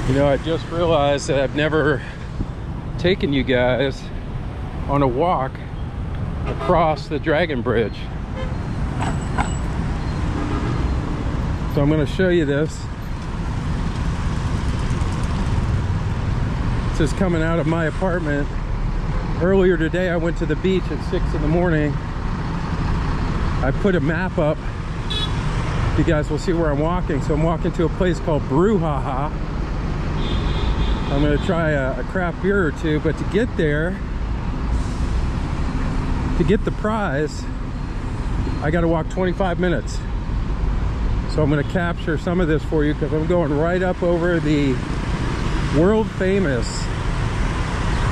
You know, I just realized that I've never taken you guys on a walk across the Dragon Bridge. So I'm going to show you this. This is coming out of my apartment. Earlier today I went to the beach at 6 in the morning. I put a map up. You guys will see where I'm walking. So I'm walking to a place called Brewhaha. I'm going to try a craft beer or two, but to get there, to get the prize, I got to walk 25 minutes. So I'm going to capture some of this for you because I'm going right up over the world famous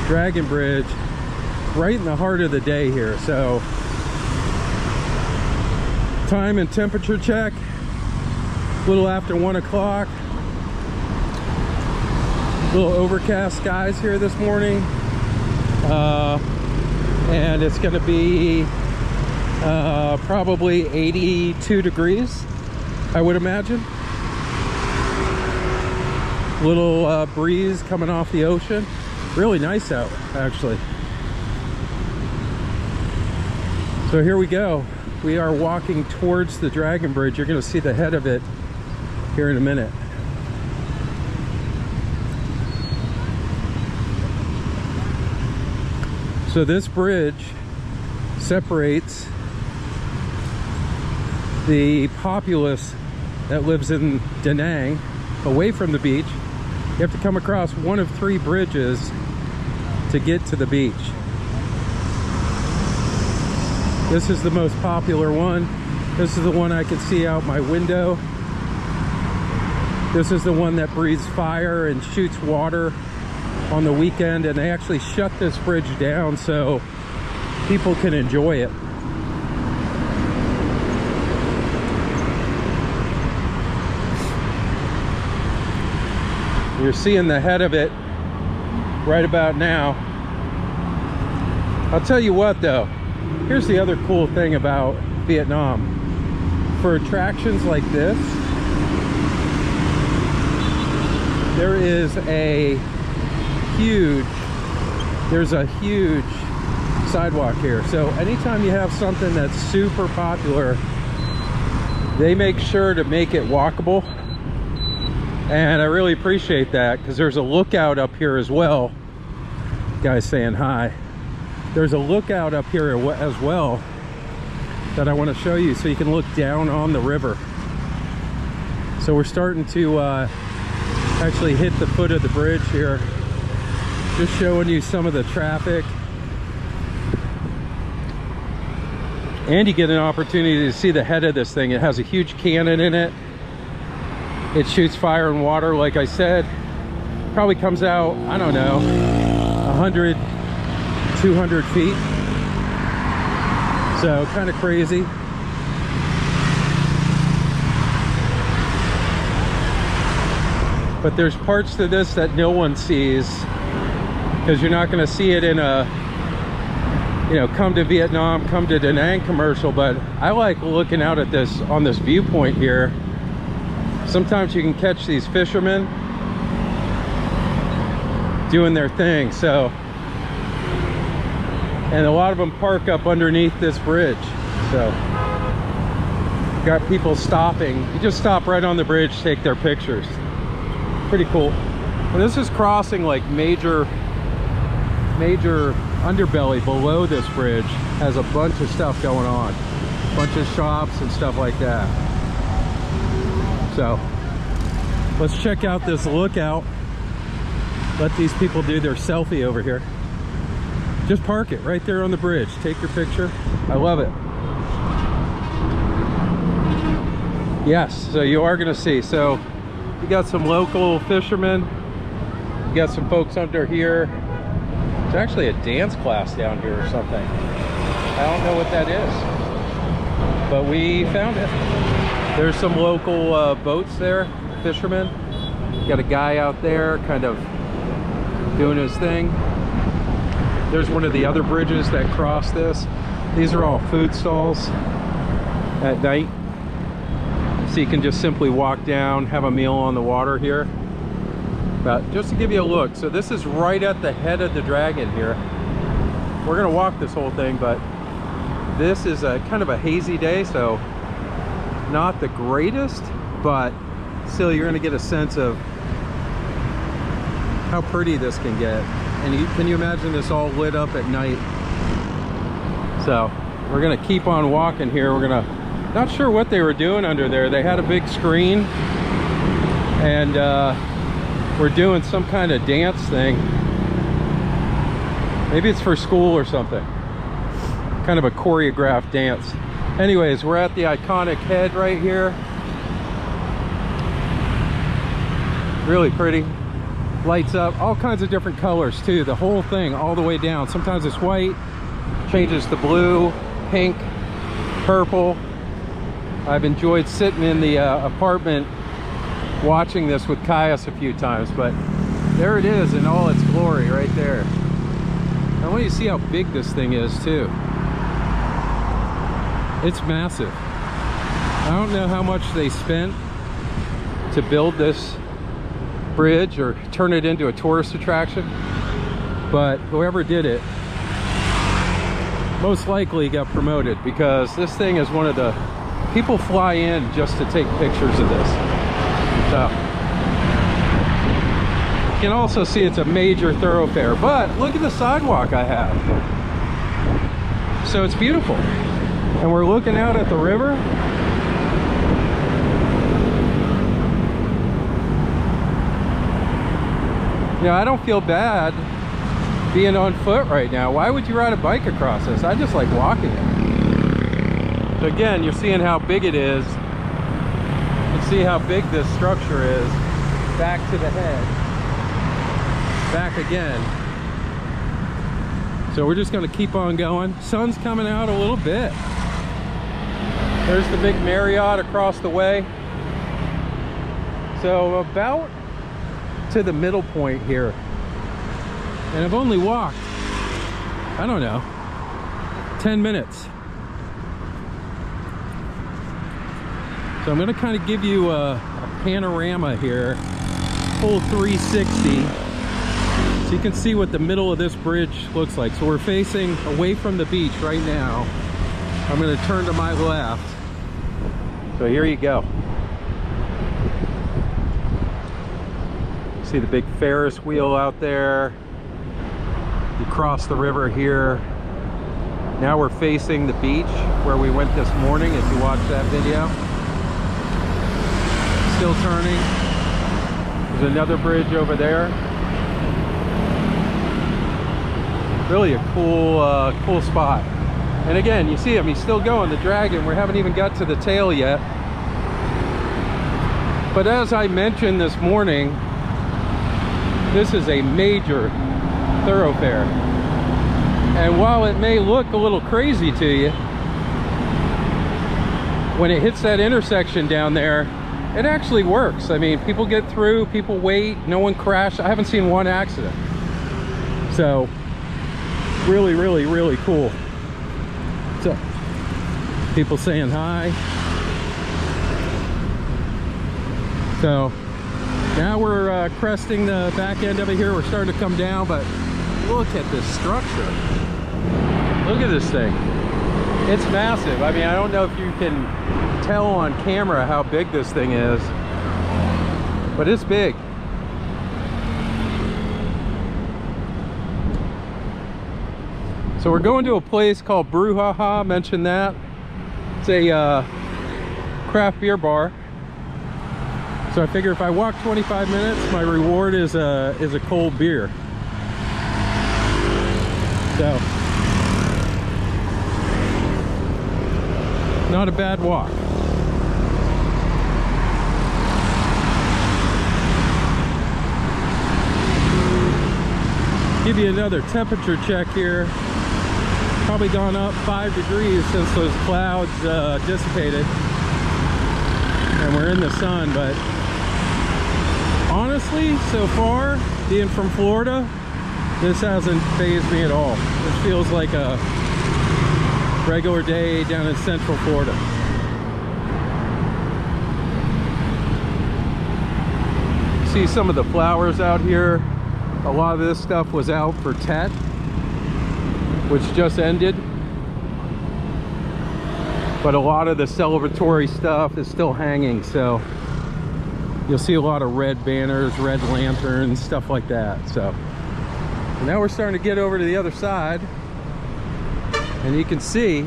Dragon Bridge, right in the heart of the day here. So time and temperature check, a little after 1 o'clock. Little overcast skies here this morning, and it's going to be probably 82 degrees, I would imagine. Little breeze coming off the ocean. Really nice out, actually. So here we go. We are walking towards the Dragon Bridge. You're going to see the head of it here in a minute. So this bridge separates the populace that lives in Danang away from the beach. You have to come across one of 3 bridges to get to the beach. This is the most popular one. This is the one I can see out my window. This is the one that breathes fire and shoots water on the weekend, and they actually shut this bridge down so people can enjoy it. You're seeing the head of it right about now. I'll tell you what though, here's the other cool thing about Vietnam. For attractions like this, there is a huge sidewalk here. So anytime you have something that's super popular, they make sure to make it walkable, and I really appreciate that because there's a lookout up here as well. Guys saying hi. There's a lookout up here as well that I want to show you so you can look down on the river. So we're starting to actually hit the foot of the bridge here. Just showing you some of the traffic. And you get an opportunity to see the head of this thing. It has a huge cannon in it. It shoots fire and water, like I said. Probably comes out, I don't know, 100, 200 feet. So kind of crazy. But there's parts to this that no one sees, because you're not going to see it in a, you know, come to Vietnam, come to Da Nang commercial. But I like looking out at this on this viewpoint here. Sometimes you can catch these fishermen doing their thing. So, and a lot of them park up underneath this bridge. So got people stopping. You just stop right on the bridge, take their pictures. Pretty cool. And this is crossing like major underbelly below this bridge. Has a bunch of stuff going on, a bunch of shops and stuff like that. So let's check out this lookout. Let these people do their selfie over here. Just park it right there on the bridge, take your picture. I love it. Yes, so you are gonna see, so you got some local fishermen, you got some folks under here. There's actually a dance class down here or something. I don't know what that is, but we found it. There's some local boats there, fishermen. Got a guy out there kind of doing his thing. There's one of the other bridges that cross this. These are all food stalls at night. So you can just simply walk down, have a meal on the water here. But just to give you a look, so this is right at the head of the dragon here. We're gonna walk this whole thing, but this is a kind of a hazy day, so not the greatest, but still you're gonna get a sense of how pretty this can get. And can you imagine this all lit up at night? So we're gonna keep on walking here. We're gonna, not sure what they were doing under there. They had a big screen and we're doing some kind of dance thing. Maybe it's for school or something. Kind of a choreographed dance. Anyways, we're at the iconic head right here. Really pretty. Lights up, all kinds of different colors too. The whole thing all the way down. Sometimes it's white, changes to blue, pink, purple. I've enjoyed sitting in the apartment watching this with Caius a few times, but there it is in all its glory right there. I want you to see how big this thing is too. It's massive. I don't know how much they spent to build this bridge or turn it into a tourist attraction, but whoever did it most likely got promoted, because this thing is one of the, people fly in just to take pictures of this. So you can also see it's a major thoroughfare, but look at the sidewalk I have. So it's beautiful, and we're looking out at the river. You know, I don't feel bad being on foot right now. Why would you ride a bike across this? I just like walking it. So again, you're seeing how big it is. You can see how big this structure is. Back to the head. Back again. So we're just gonna keep on going. Sun's coming out a little bit. There's the big Marriott across the way. So about to the middle point here, and I've only walked, I don't know, 10 minutes. So I'm going to kind of give you a panorama here, full 360, so you can see what the middle of this bridge looks like. So we're facing away from the beach right now. I'm going to turn to my left. So here you go. See the big Ferris wheel out there. You cross the river here. Now we're facing the beach where we went this morning, if you watched that video. Still turning. There's another bridge over there. Really a cool spot. And again, you see him, he's still going, the dragon. We haven't even got to the tail yet. But as I mentioned this morning, this is a major thoroughfare. And while it may look a little crazy to you, when it hits that intersection down there, it actually works. I mean, people get through, people wait, no one crashed. I haven't seen one accident. So, really, really, really cool. So, people saying hi. So, now we're cresting the back end of it here. We're starting to come down, but look at this structure. Look at this thing. It's massive. I mean, I don't know if you can tell on camera how big this thing is, but it's big. So we're going to a place called Brewhaha, mentioned that. It's a craft beer bar. So I figure if I walk 25 minutes, my reward is a cold beer. So, not a bad walk. Give you another temperature check here. Probably gone up 5 degrees since those clouds dissipated. And we're in the sun, but honestly, so far, being from Florida, this hasn't fazed me at all. This feels like a regular day down in Central see some of the flowers out here. A lot of this stuff was out for Tet, which just ended. But a lot of the celebratory stuff is still hanging, so you'll see a lot of red banners, red lanterns, stuff like that. So now we're starting to get over to the other side, and you can see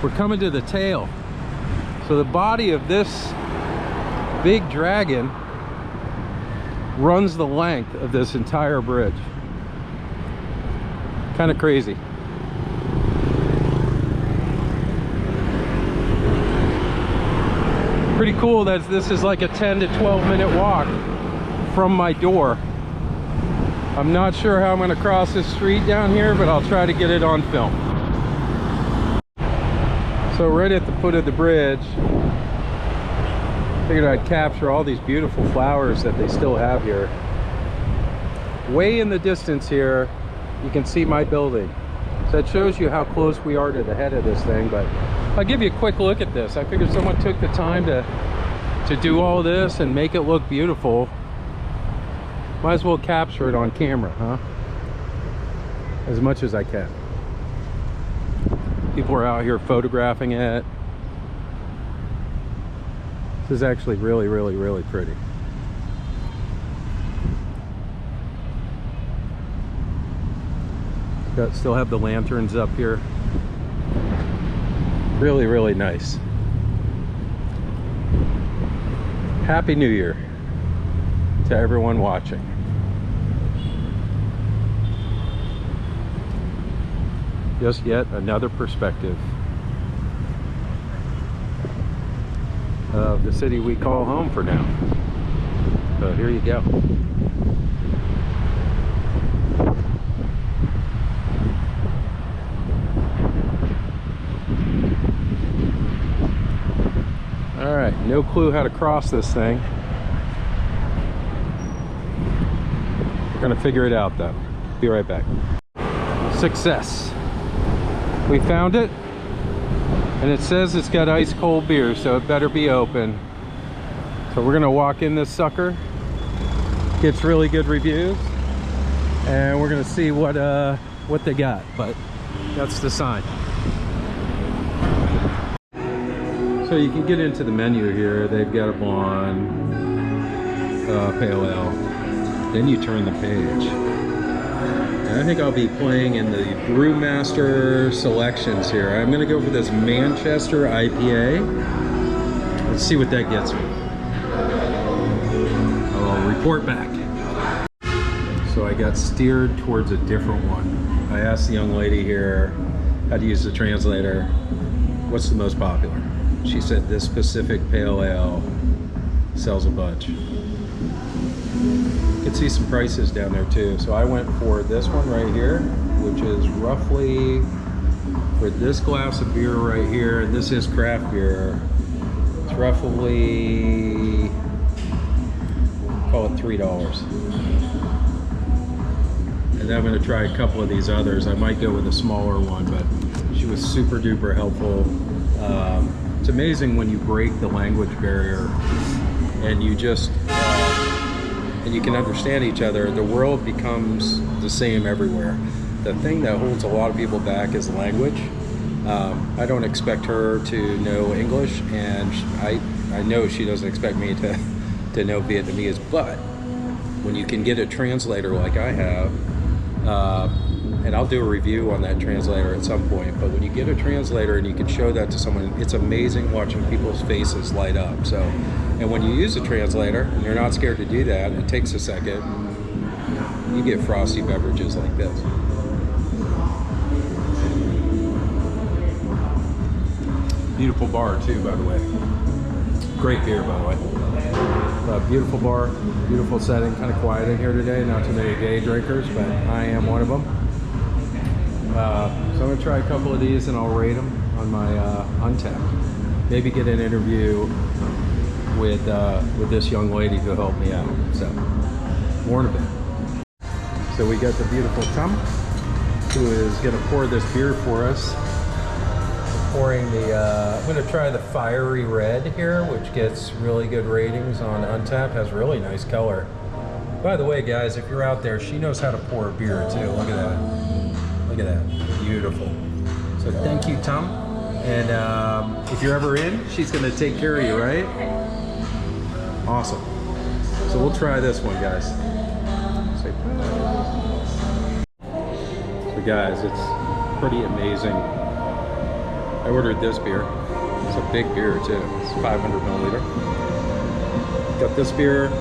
we're coming to the tail. So the body of this big dragon runs the length of this entire bridge. Kind of crazy. Pretty cool that this is like a 10 to 12 minute walk from my door. I'm not sure how I'm going to cross this street down here, but I'll try to get it on film. So right at the foot of the bridge, figured I'd capture all these beautiful flowers that they still have here. Way in the distance here, you can see my building. So that shows you how close we are to the head of this thing, but I'll give you a quick look at this. I figured someone took the time to do all this and make it look beautiful. Might as well capture it on camera, huh? As much as I can. People are out here photographing it. This is actually really, really, really pretty. Still have the lanterns up here. Really, really nice. Happy New Year to everyone watching. Just yet another perspective of the city we call home for now. So here you go. All right, no clue how to cross this thing. We're gonna figure it out though. Be right back. Success. We found it, and it says it's got ice cold beer, so it better be open. So we're gonna walk in this sucker. Gets really good reviews, and we're gonna see what they got, but that's the sign. So you can get into the menu here. They've got a blonde, pale ale. Then you turn the page. And I think I'll be playing in the Brewmaster selections here. I'm gonna go for this Manchester IPA. Let's see what that gets me. I'll report back. So I got steered towards a different one. I asked the young lady here how to use the translator. What's the most popular? She said this specific pale ale sells a bunch. You can see some prices down there too. So I went for this one right here, which is roughly, for this glass of beer right here, and this is craft beer, it's roughly, call it $3. And then I'm gonna try a couple of these others. I might go with a smaller one, but she was super duper helpful. It's amazing when you break the language barrier and you just and you can understand each other. The world becomes the same everywhere. The thing that holds a lot of people back is language. I don't expect her to know English, and I know she doesn't expect me to know Vietnamese, but when you can get a translator like I have, and I'll do a review on that translator at some point, but when you get a translator and you can show that to someone, it's amazing watching people's faces light up. So, and when you use a translator and you're not scared to do that, it takes a second, you get frosty beverages like this. Beautiful bar too, by the way. Great beer, by the way. Beautiful bar, beautiful setting, kind of quiet in here today. Not too many gay drinkers, but I am one of them. So I'm gonna try a couple of these and I'll rate them on my Untapped. Maybe get an interview with this young lady who helped me out. So more in a bit. So we got the beautiful Tom, who is gonna pour this beer for us. pouring the, I'm gonna try the fiery red here, which gets really good ratings on Untappd, has really nice color. By the way, guys, if you're out there, she knows how to pour a beer too. Look at that. Look at that. Beautiful. So thank you, Tom. And if you're ever in, she's gonna take care of you, right? Awesome. So we'll try this one, guys. Say bye. So guys, it's pretty amazing. I ordered this beer. It's a big beer too. It's 500 milliliter. Got this beer.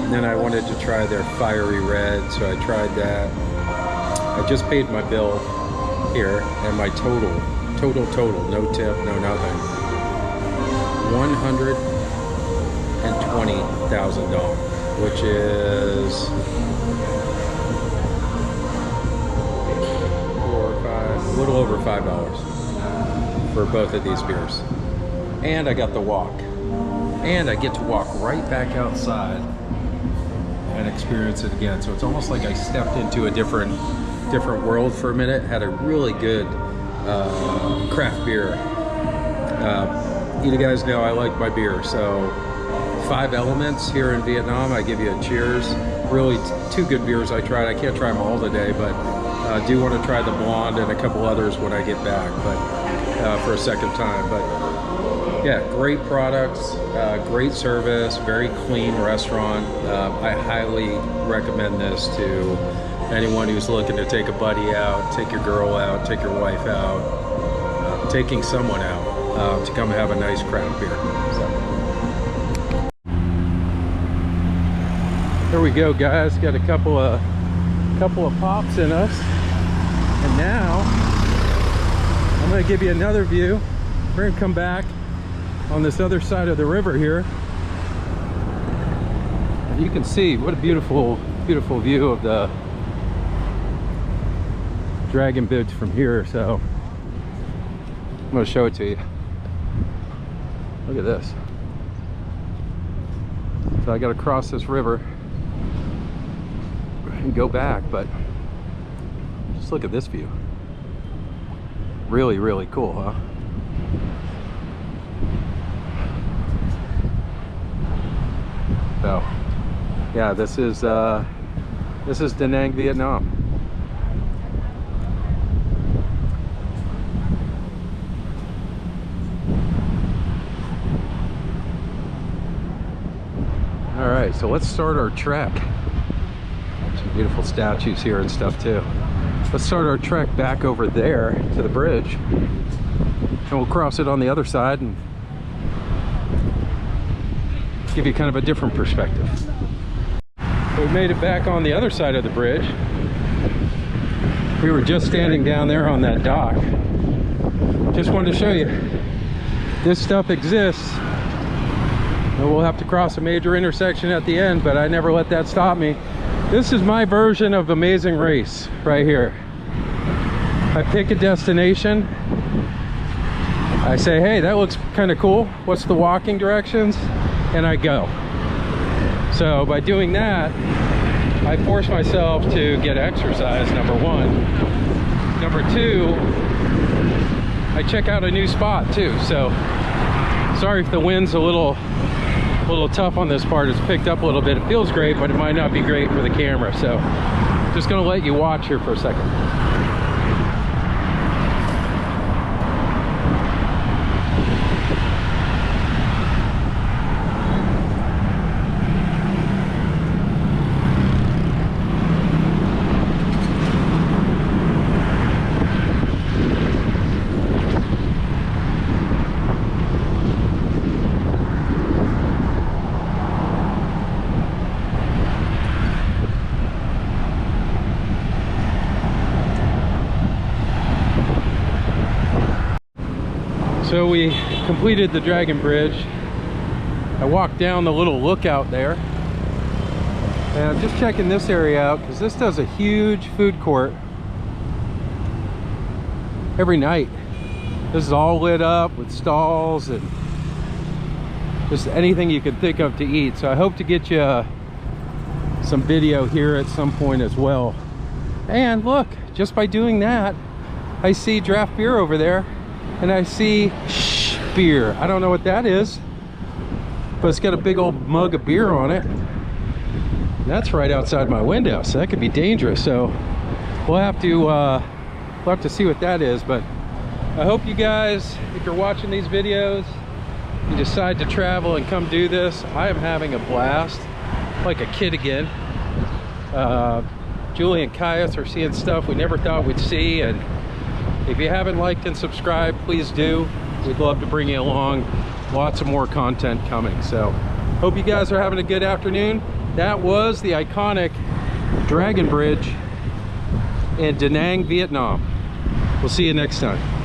And then I wanted to try their fiery red, so I tried that. I just paid my bill here, and my total, no tip, no nothing, $120,000, which is a little over $5 for both of these beers. And I got the walk, and I get to walk right back outside and experience it again. So it's almost like I stepped into a different world for a minute. Had a really good craft beer. You guys know I like my beer, so 5 Elements here in Vietnam. I give you a cheers. Really 2 good beers I tried. I can't try them all today, but I do want to try the blonde and a couple others when I get back, but for a second time. But yeah, great products, great service, very clean restaurant. I highly recommend this to anyone who's looking to take a buddy out, take your girl out, take your wife out, taking someone out to come have a nice craft beer. So. There we go, guys. Got a couple of pops in us, and now I'm going to give you another view. We're going to come back on this other side of the river here. And you can see what a beautiful view of the Dragon Bridge from here. So I'm going to show it to you. Look at this. So I got to cross this river and go back, but just look at this view. Really cool, huh? So yeah, this is Danang, Vietnam. All right, so let's start our trek. Some beautiful statues here and stuff too. Let's start our trek back over there to the bridge, and we'll cross it on the other side and give you kind of a different perspective. We made it back on the other side of the bridge. We were just standing down there on that dock. Just wanted to show you, this stuff exists. We'll have to cross a major intersection at the end, but I never let that stop me. This is my version of Amazing Race right here. I pick a destination. I say, hey, that looks kind of cool. What's the walking directions? And I go. So by doing that, I force myself to get exercise, number one. Number two, I check out a new spot too. So sorry if the wind's a little tough on this part. It's picked up a little bit. It feels great, but it might not be great for the camera. So just gonna let you watch here for a second. So we completed the Dragon Bridge. I walked down the little lookout there. And I'm just checking this area out because this does a huge food court every night. This is all lit up with stalls and just anything you can think of to eat. So I hope to get you some video here at some point as well. And look, just by doing that, I see draft beer over there. and I see beer. I don't know what that is, but it's got a big old mug of beer on it. That's right outside my window, so that could be dangerous. So we'll have to see what that is. But I hope you guys, if you're watching these videos, you decide to travel and come do this. I am having a blast, like a kid again. Julie and Caius are seeing stuff we never thought we'd see, and if you haven't liked and subscribed, please do. We'd love to bring you along. Lots of more content coming. So hope you guys are having a good afternoon. That was the iconic Dragon Bridge in Da Nang, Vietnam. We'll see you next time.